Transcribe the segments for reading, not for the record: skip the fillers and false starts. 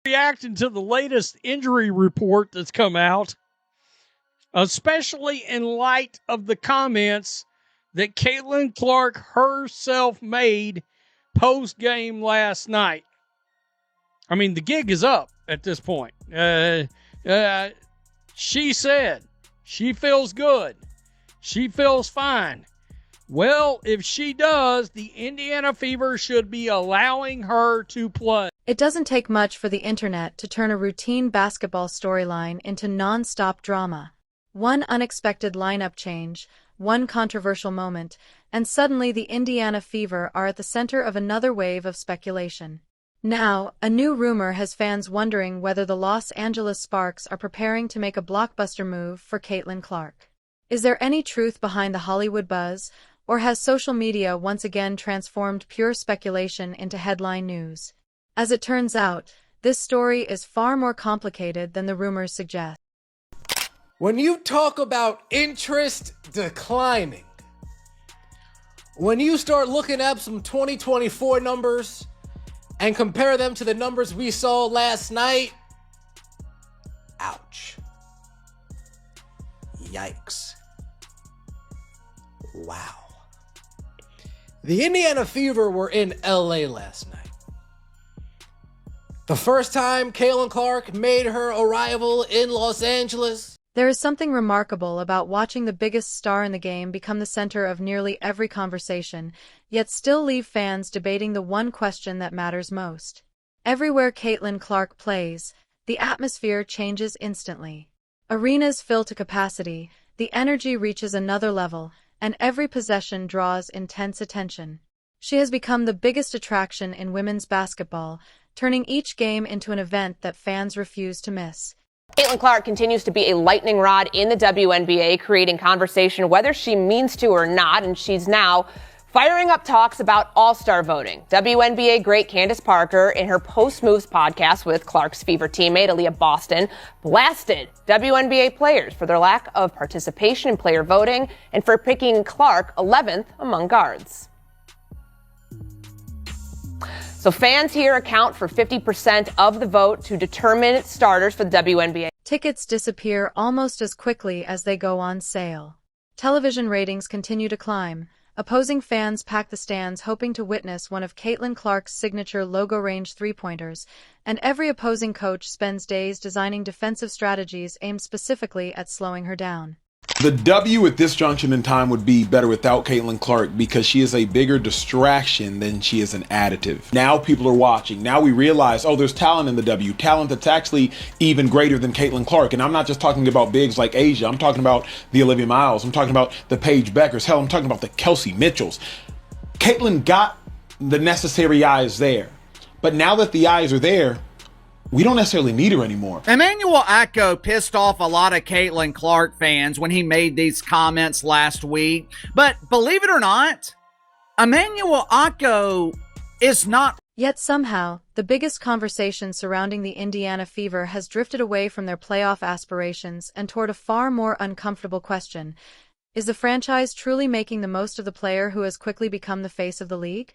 Reacting to the latest injury report that's come out, especially in light of the comments that Caitlin Clark herself made post-game last night. I mean, the gig is up at this point. She said she feels good. She feels fine. Well, if she does, the Indiana Fever should be allowing her to play. It doesn't take much for the internet to turn a routine basketball storyline into non-stop drama. One unexpected lineup change, one controversial moment, and suddenly the Indiana Fever are at the center of another wave of speculation. Now, a new rumor has fans wondering whether the Los Angeles Sparks are preparing to make a blockbuster move for Caitlin Clark. Is there any truth behind the Hollywood buzz, or has social media once again transformed pure speculation into headline news? As it turns out, this story is far more complicated than the rumors suggest. When you talk about interest declining, when you start looking up some 2024 numbers and compare them to the numbers we saw last night, ouch. Yikes. Wow. The Indiana Fever were in LA last night. The first time Caitlin Clark made her arrival in Los Angeles. There is something remarkable about watching the biggest star in the game become the center of nearly every conversation, yet still leave fans debating the one question that matters most. Everywhere Caitlin Clark plays, the atmosphere changes instantly. Arenas fill to capacity, the energy reaches another level, and every possession draws intense attention. She has become the biggest attraction in women's basketball, turning each game into an event that fans refuse to miss. Caitlin Clark continues to be a lightning rod in the WNBA, creating conversation whether she means to or not, and she's now firing up talks about all-star voting. WNBA great Candace Parker, in her Post-Moves podcast with Clark's Fever teammate Aaliyah Boston, blasted WNBA players for their lack of participation in player voting and for picking Clark 11th among guards. So fans here account for 50% of the vote to determine starters for the WNBA. Tickets disappear almost as quickly as they go on sale. Television ratings continue to climb. Opposing fans pack the stands hoping to witness one of Caitlin Clark's signature logo-range three-pointers, and every opposing coach spends days designing defensive strategies aimed specifically at slowing her down. The W at this junction in time would be better without Caitlin Clark because she is a bigger distraction than she is an additive. Now people are watching. Now we realize, oh, there's talent in the W. Talent that's actually even greater than Caitlin Clark. And I'm not just talking about bigs like Asia. I'm talking about the Olivia Miles. I'm talking about the Paige Beckers. Hell, I'm talking about the Kelsey Mitchells. Caitlin got the necessary eyes there. But now that the eyes are there, we don't necessarily need her anymore. Emmanuel Akko pissed off a lot of Caitlin Clark fans when he made these comments last week. But believe it or not, Emmanuel Akko is not. Yet somehow, the biggest conversation surrounding the Indiana Fever has drifted away from their playoff aspirations and toward a far more uncomfortable question. Is the franchise truly making the most of the player who has quickly become the face of the league?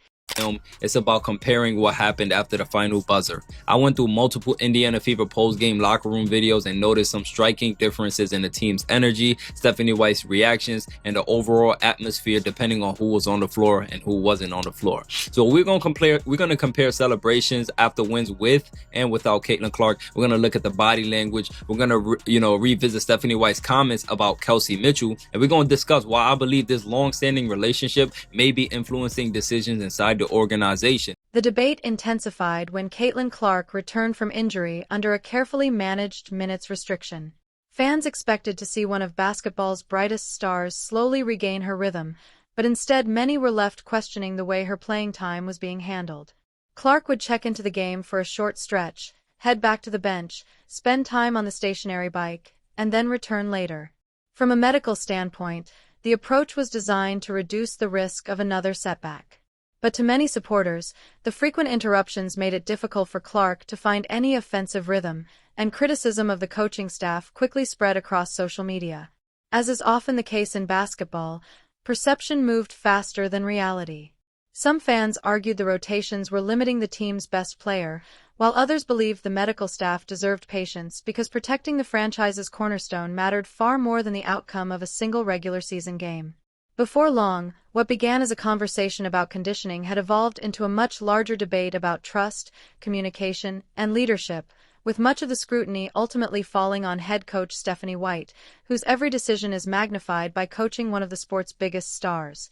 It's about comparing what happened after the final buzzer. I went through multiple Indiana Fever post-game locker room videos and noticed some striking differences in the team's energy, Stephanie White's reactions, and the overall atmosphere depending on who was on the floor and who wasn't on the floor. So we're going to compare celebrations after wins with and without Caitlin Clark. We're going to look at the body language. We're going to revisit Stephanie White's comments about Kelsey Mitchell, and we're going to discuss why I believe this long-standing relationship may be influencing decisions inside the organization. The debate intensified when Caitlin Clark returned from injury under a carefully managed minutes restriction. Fans expected to see one of basketball's brightest stars slowly regain her rhythm, but instead many were left questioning the way her playing time was being handled. Clark would check into the game for a short stretch, head back to the bench, spend time on the stationary bike, and then return later. From a medical standpoint, the approach was designed to reduce the risk of another setback. But to many supporters, the frequent interruptions made it difficult for Clark to find any offensive rhythm, and criticism of the coaching staff quickly spread across social media. As is often the case in basketball, perception moved faster than reality. Some fans argued the rotations were limiting the team's best player, while others believed the medical staff deserved patience because protecting the franchise's cornerstone mattered far more than the outcome of a single regular season game. Before long, what began as a conversation about conditioning had evolved into a much larger debate about trust, communication, and leadership, with much of the scrutiny ultimately falling on head coach Stephanie White, whose every decision is magnified by coaching one of the sport's biggest stars.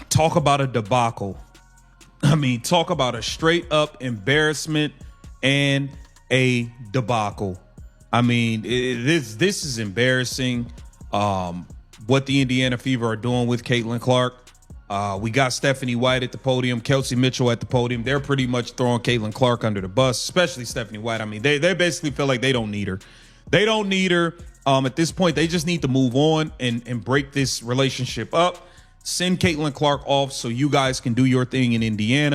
Talk about a debacle. Talk about a straight-up embarrassment and a debacle. This is embarrassing. What the Indiana Fever are doing with Caitlin Clark. We got Stephanie White at the podium, Kelsey Mitchell at the podium. They're pretty much throwing Caitlin Clark under the bus, especially Stephanie White. They basically feel like they don't need her. They don't need her. At this point, they just need to move on and break this relationship up. Send Caitlin Clark off so you guys can do your thing in Indiana.